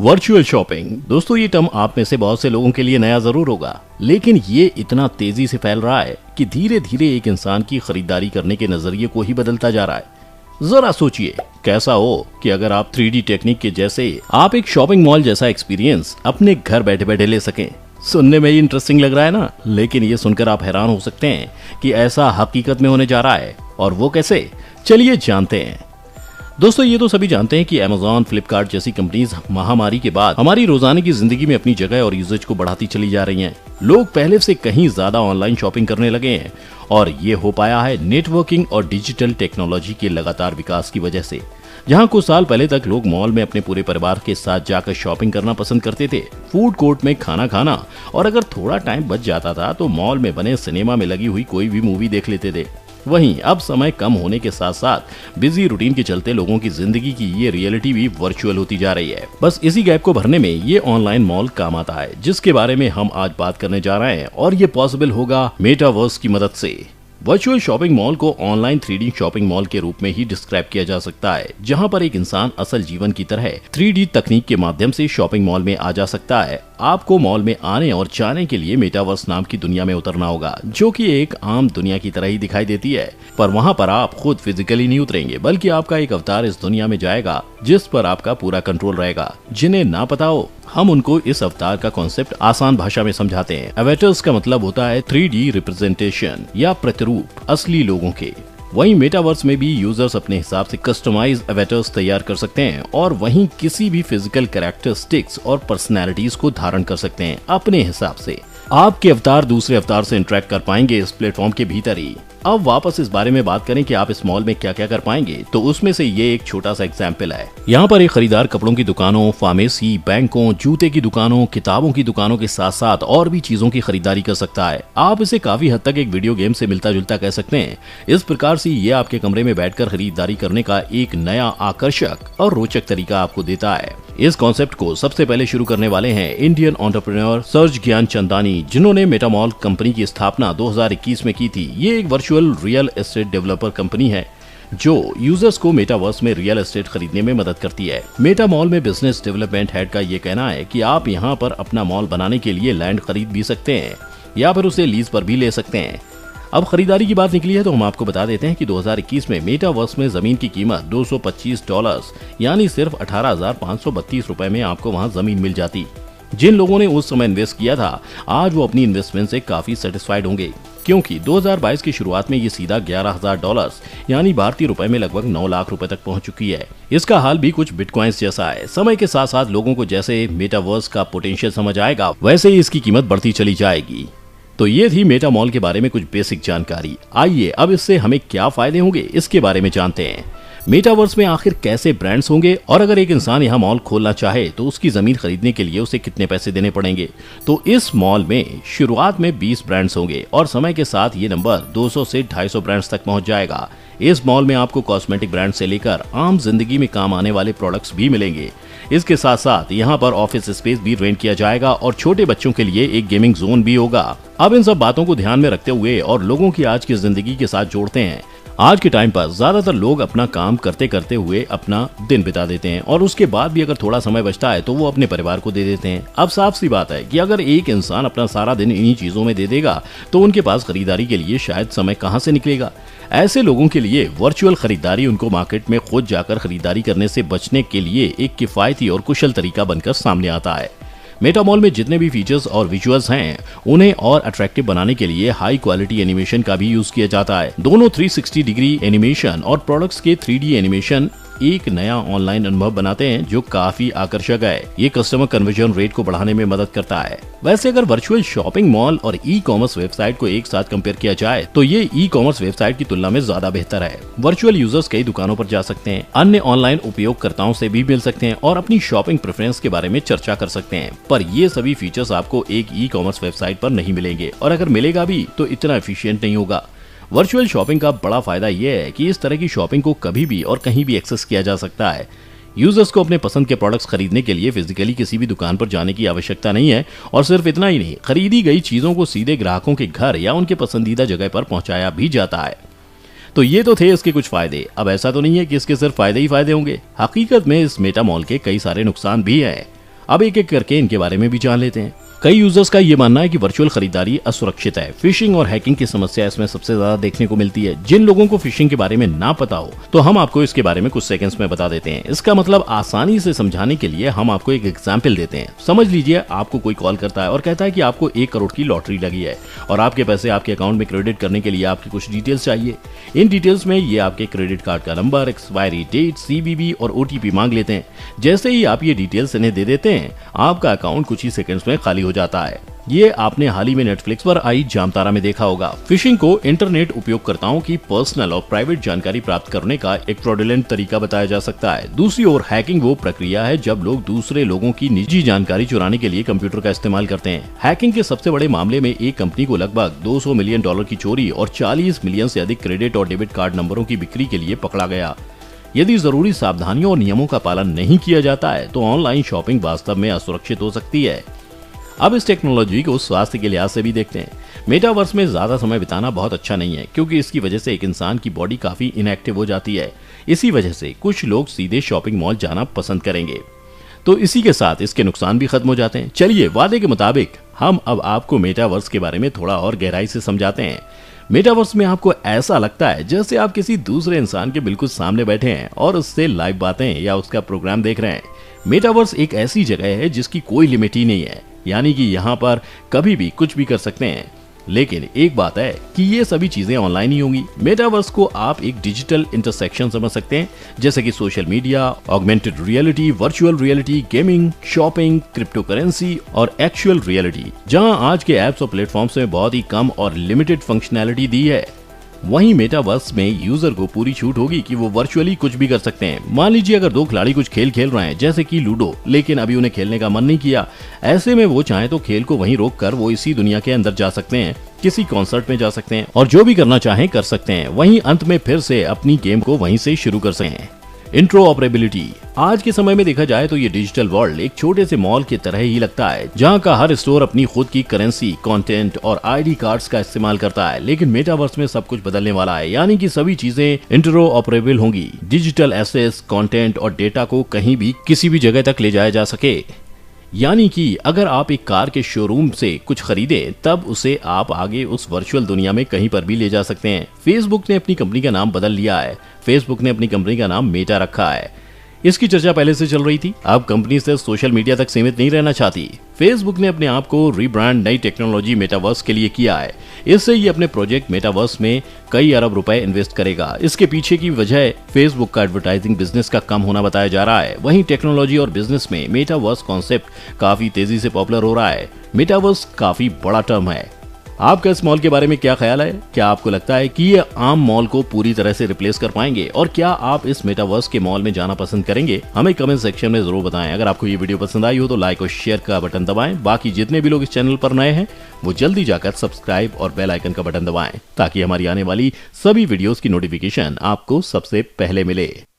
Virtual shopping दोस्तों, ये term आप में से बहुत से लोगों के लिए नया जरूर होगा, लेकिन ये इतना तेजी से फैल रहा है कि धीरे धीरे एक इंसान की खरीदारी करने के नजरिए को ही बदलता जा रहा है। जरा सोचिए कैसा हो कि अगर आप 3D टेक्निक के जैसे आप एक शॉपिंग मॉल जैसा एक्सपीरियंस अपने घर बैठे बैठे ले सकें। सुनने में ही इंटरेस्टिंग लग रहा है ना, लेकिन ये सुनकर आप हैरान हो सकते हैं कि ऐसा हकीकत में होने जा रहा है। और वो कैसे, चलिए जानते हैं। दोस्तों, ये तो सभी जानते हैं कि Amazon, फ्लिपकार्ट जैसी कंपनीज महामारी के बाद हमारी रोजाना की जिंदगी में अपनी जगह और यूजेज को बढ़ाती चली जा रही हैं। लोग पहले से कहीं ज्यादा ऑनलाइन शॉपिंग करने लगे हैं और ये हो पाया है नेटवर्किंग और डिजिटल टेक्नोलॉजी के लगातार विकास की वजह से। जहां कुछ साल पहले तक लोग मॉल में अपने पूरे परिवार के साथ जाकर शॉपिंग करना पसंद करते थे, फूड कोर्ट में खाना खाना और अगर थोड़ा टाइम बच जाता था तो मॉल में बने सिनेमा में लगी हुई कोई भी मूवी देख लेते थे। वहीं अब समय कम होने के साथ साथ बिजी रूटीन के चलते लोगों की जिंदगी की ये रियलिटी भी वर्चुअल होती जा रही है। बस इसी गैप को भरने में ये ऑनलाइन मॉल काम आता है, जिसके बारे में हम आज बात करने जा रहे हैं। और ये पॉसिबल होगा मेटावर्स की मदद से। वर्चुअल शॉपिंग मॉल को ऑनलाइन 3D शॉपिंग मॉल के रूप में ही डिस्क्राइब किया जा सकता है, जहां पर एक इंसान असल जीवन की तरह 3D तकनीक के माध्यम से शॉपिंग मॉल में आ जा सकता है। आपको मॉल में आने और जाने के लिए मेटावर्स नाम की दुनिया में उतरना होगा, जो कि एक आम दुनिया की तरह ही दिखाई देती है। पर वहां पर आप खुद फिजिकली नहीं उतरेंगे, बल्कि आपका एक अवतार इस दुनिया में जाएगा जिस पर आपका पूरा कंट्रोल रहेगा। जिन्हें ना पता हो, हम उनको इस अवतार का कॉन्सेप्ट आसान भाषा में समझाते हैं। अवतार्स का मतलब होता है 3D रिप्रेजेंटेशन या प्रतिरूप असली लोगों के। वहीं मेटावर्स में भी यूजर्स अपने हिसाब से कस्टमाइज अवतार्स तैयार कर सकते हैं और वहीं किसी भी फिजिकल कैरेक्टरिस्टिक्स और पर्सनैलिटीज को धारण कर सकते हैं अपने हिसाब से। आपके अवतार दूसरे अवतार से इंटरेक्ट कर पाएंगे इस प्लेटफॉर्म के भीतर ही। अब वापस इस बारे में बात करें कि आप इस मॉल में क्या क्या कर पाएंगे, तो उसमें से ये एक छोटा सा एग्जाम्पल है। यहाँ पर एक खरीदार कपड़ों की दुकानों, फार्मेसी, बैंकों, जूते की दुकानों, किताबों की दुकानों के साथ साथ और भी चीजों की खरीदारी कर सकता है। आप इसे काफी हद तक एक वीडियो गेम से मिलता जुलता कह सकते हैं। इस प्रकार से ये आपके कमरे में बैठकर खरीदारी करने का एक नया आकर्षक और रोचक तरीका आपको देता है। इस कॉन्सेप्ट को सबसे पहले शुरू करने वाले हैं इंडियन एंटरप्रेन्योर सर्ज ज्ञानचंदानी, जिन्होंने मेटामॉल कंपनी की स्थापना 2021 में की थी। ये एक virtual real estate developer company है जो यूजर्स को मेटावर्स में रियल एस्टेट खरीदने में मदद करती है। मेटा मॉल में बिजनेस डेवलपमेंट हेड का ये कहना है कि आप यहाँ पर अपना मॉल बनाने के लिए लैंड खरीद भी सकते हैं या फिर उसे लीज पर भी ले सकते हैं। अब खरीदारी की बात निकली है तो हम आपको बता देते हैं कि 2021 में मेटावर्स में जमीन की कीमत $225 यानी सिर्फ 18,532 रुपए में आपको वहां जमीन मिल जाती। जिन लोगों ने उस समय इन्वेस्ट किया था, आज वो अपनी इन्वेस्टमेंट से काफी सेटिस्फाइड होंगे, क्योंकि 2022 की शुरुआत में ये सीधा $11,000 यानी भारतीय रुपए में लगभग 9 लाख रुपए तक पहुंच चुकी है। इसका हाल भी कुछ बिटकॉइंस जैसा है। समय के साथ साथ लोगों को जैसे मेटावर्स का पोटेंशियल समझ आएगा, वैसे ही इसकी कीमत बढ़ती चली जाएगी। तो ये थी मेटा मॉल के बारे में कुछ बेसिक जानकारी। आइए अब इससे हमें क्या फायदे होंगे इसके बारे में जानते हैं। मेटावर्स में आखिर कैसे ब्रांड्स होंगे और अगर एक इंसान यहाँ मॉल खोलना चाहे तो उसकी जमीन खरीदने के लिए उसे कितने पैसे देने पड़ेंगे। तो इस मॉल में शुरुआत में 20 ब्रांड्स होंगे और समय के साथ ये नंबर 200 से 250 ब्रांड्स तक पहुंच जाएगा। इस मॉल में आपको कॉस्मेटिक ब्रांड से लेकर आम जिंदगी में काम आने वाले प्रोडक्ट्स भी मिलेंगे। इसके साथ साथ यहाँ पर ऑफिस स्पेस भी रेंट किया जाएगा और छोटे बच्चों के लिए एक गेमिंग जोन भी होगा। अब इन सब बातों को ध्यान में रखते हुए और लोगों की आज की जिंदगी के साथ जोड़ते हैं। आज के टाइम पर ज्यादातर लोग अपना काम करते करते हुए अपना दिन बिता देते हैं और उसके बाद भी अगर थोड़ा समय बचता है तो वो अपने परिवार को दे देते हैं। अब साफ सी बात है कि अगर एक इंसान अपना सारा दिन इन्हीं चीजों में दे देगा तो उनके पास खरीदारी के लिए शायद समय कहां से निकलेगा। ऐसे लोगों के लिए वर्चुअल खरीदारी उनको मार्केट में खुद जाकर खरीदारी करने से बचने के लिए एक किफायती और कुशल तरीका बनकर सामने आता है। मेटा मॉल में जितने भी फीचर्स और विजुअल्स हैं, उन्हें और अट्रैक्टिव बनाने के लिए हाई क्वालिटी एनिमेशन का भी यूज किया जाता है। दोनों 360 डिग्री एनिमेशन और प्रोडक्ट्स के 3D एनिमेशन एक नया ऑनलाइन अनुभव बनाते हैं जो काफी आकर्षक है। ये कस्टमर कन्वर्जन रेट को बढ़ाने में मदद करता है। वैसे अगर वर्चुअल शॉपिंग मॉल और ई कॉमर्स वेबसाइट को एक साथ कंपेयर किया जाए तो ये ई कॉमर्स वेबसाइट की तुलना में ज्यादा बेहतर है। वर्चुअल यूजर्स कई दुकानों पर जा सकते हैं, अन्य ऑनलाइन उपयोगकर्ताओं से भी मिल सकते हैं और अपनी शॉपिंग प्रेफरेंस के बारे में चर्चा कर सकते हैं। पर ये सभी फीचर्स आपको एक ई कॉमर्स वेबसाइट पर नहीं मिलेंगे और अगर मिलेगा भी तो इतना एफिशिएंट नहीं होगा। वर्चुअल शॉपिंग का बड़ा फायदा यह है कि इस तरह की शॉपिंग को कभी भी और कहीं भी एक्सेस किया जा सकता है। यूजर्स को अपने पसंद के प्रोडक्ट्स खरीदने के लिए फिजिकली किसी भी दुकान पर जाने की आवश्यकता नहीं है और सिर्फ इतना ही नहीं, खरीदी गई चीजों को सीधे ग्राहकों के घर या उनके पसंदीदा जगह पर पहुंचाया भी जाता है। तो ये तो थे इसके कुछ फायदे। अब ऐसा तो नहीं है कि इसके सिर्फ फायदे ही फायदे होंगे। हकीकत में इस मेटा मॉल के कई सारे नुकसान भी हैं। अब एक एक करके इनके बारे में भी जान लेते हैं। कई यूजर्स का ये मानना है कि वर्चुअल खरीदारी असुरक्षित है। फिशिंग और हैकिंग की समस्या इसमें सबसे ज्यादा देखने को मिलती है। जिन लोगों को फिशिंग के बारे में ना पता हो तो हम आपको इसके बारे में कुछ सेकंड्स में बता देते हैं। इसका मतलब आसानी से समझाने के लिए हम आपको एक एग्जाम्पल देते हैं। समझ लीजिए आपको कोई कॉल करता है और कहता है कि आपको 1 करोड़ की लॉटरी लगी है और आपके पैसे आपके अकाउंट में क्रेडिट करने के लिए आपकी कुछ डिटेल्स चाहिए। इन डिटेल्स में ये आपके क्रेडिट कार्ड का नंबर, एक्सपायरी डेट, CVV और OTP मांग लेते हैं। जैसे ही आप ये डिटेल्स इन्हें दे देते हैं, आपका अकाउंट कुछ ही सेकंड्स में खाली हो जाता है। ये आपने हाल ही में नेटफ्लिक्स पर आई जामतारा में देखा होगा। फिशिंग को इंटरनेट उपयोगकर्ताओं की पर्सनल और प्राइवेट जानकारी प्राप्त करने का एक फ्रॉडुलेंट तरीका बताया जा सकता है। दूसरी ओर हैकिंग वो प्रक्रिया है जब लोग दूसरे लोगों की निजी जानकारी चुराने के लिए कंप्यूटर का इस्तेमाल करते हैं। हैकिंग के सबसे बड़े मामले में एक कंपनी को लगभग $200 मिलियन की चोरी और 40 मिलियन से अधिक क्रेडिट और डेबिट कार्ड नंबरों की बिक्री के लिए पकड़ा गया। यदि जरूरी सावधानियों और नियमों का पालन नहीं किया जाता है तो ऑनलाइन शॉपिंग वास्तव में असुरक्षित हो सकती है। अब इस टेक्नोलॉजी को स्वास्थ्य के लिहाज से भी देखते हैं। मेटावर्स में ज्यादा समय बिताना बहुत अच्छा नहीं है, क्योंकि इसकी वजह से एक इंसान की बॉडी काफी इनएक्टिव हो जाती है। इसी वजह से कुछ लोग सीधे शॉपिंग मॉल जाना पसंद करेंगे, तो इसी के साथ इसके नुकसान भी खत्म हो जाते हैं। चलिए वादे के मुताबिक हम अब आपको मेटावर्स के बारे में थोड़ा और गहराई से समझाते हैं। मेटावर्स में आपको ऐसा लगता है जैसे आप किसी दूसरे इंसान के बिल्कुल सामने बैठे हैं और उससे लाइव बातें या उसका प्रोग्राम देख रहे हैं। मेटावर्स एक ऐसी जगह है जिसकी कोई लिमिट ही नहीं है, यानी कि यहाँ पर कभी भी कुछ भी कर सकते हैं। लेकिन एक बात है कि ये सभी चीजें ऑनलाइन ही होंगी। मेटावर्स को आप एक डिजिटल इंटरसेक्शन समझ सकते हैं, जैसे कि social media, augmented reality, virtual reality, gaming, shopping, crypto currency और एक्चुअल रियलिटी। जहां आज के एप्स और प्लेटफॉर्म्स में बहुत ही कम और लिमिटेड फंक्शनैलिटी दी है, वहीं मेटावर्स में यूजर को पूरी छूट होगी कि वो वर्चुअली कुछ भी कर सकते हैं। मान लीजिए अगर 2 खिलाड़ी कुछ खेल खेल रहे हैं, जैसे कि लूडो, लेकिन अभी उन्हें खेलने का मन नहीं किया। ऐसे में वो चाहे तो खेल को वहीं रोक कर वो इसी दुनिया के अंदर जा सकते हैं, किसी कॉन्सर्ट में जा सकते हैं और जो भी करना चाहें कर सकते हैं। वहीं अंत में फिर से अपनी गेम को वहीं से शुरू कर सकते हैं। इंट्रोऑपरेबिलिटी। आज के समय में देखा जाए तो ये डिजिटल वर्ल्ड एक छोटे से मॉल की तरह ही लगता है, जहां का हर स्टोर अपनी खुद की करेंसी, कंटेंट और ID कार्ड्स का इस्तेमाल करता है। लेकिन मेटावर्स में सब कुछ बदलने वाला है, यानी कि सभी चीजें इंटरऑपरेबल होंगी। डिजिटल एसेट्स, कंटेंट और डेटा को कहीं भी किसी भी जगह तक ले जाया जा सके। यानी कि अगर आप एक कार के शोरूम से कुछ खरीदें, तब उसे आप आगे उस वर्चुअल दुनिया में कहीं पर भी ले जा सकते हैं। फेसबुक ने अपनी कंपनी का नाम बदल लिया है। फेसबुक ने अपनी कंपनी का नाम मेटा रखा है। इसकी चर्चा पहले से चल रही थी। अब कंपनी सिर्फ सोशल मीडिया तक सीमित नहीं रहना चाहती। फेसबुक ने अपने आप को रीब्रांड नई टेक्नोलॉजी मेटावर्स के लिए किया है। इससे ये अपने प्रोजेक्ट मेटावर्स में कई अरब रुपए इन्वेस्ट करेगा। इसके पीछे की वजह फेसबुक का एडवर्टाइजिंग बिजनेस का कम होना बताया जा रहा है। वहीं टेक्नोलॉजी और बिजनेस में मेटावर्स कॉन्सेप्ट काफी तेजी से पॉपुलर हो रहा है। मेटावर्स काफी बड़ा टर्म है। आपका इस मॉल के बारे में क्या ख्याल है? क्या आपको लगता है कि ये आम मॉल को पूरी तरह से रिप्लेस कर पाएंगे? और क्या आप इस मेटावर्स के मॉल में जाना पसंद करेंगे? हमें कमेंट सेक्शन में जरूर बताएं। अगर आपको ये वीडियो पसंद आई हो तो लाइक और शेयर का बटन दबाएं। बाकी जितने भी लोग इस चैनल पर नए हैं वो जल्दी जाकर सब्सक्राइब और बेल आइकन का बटन दबाएं, ताकि हमारी आने वाली सभी वीडियोस की नोटिफिकेशन आपको सबसे पहले मिले।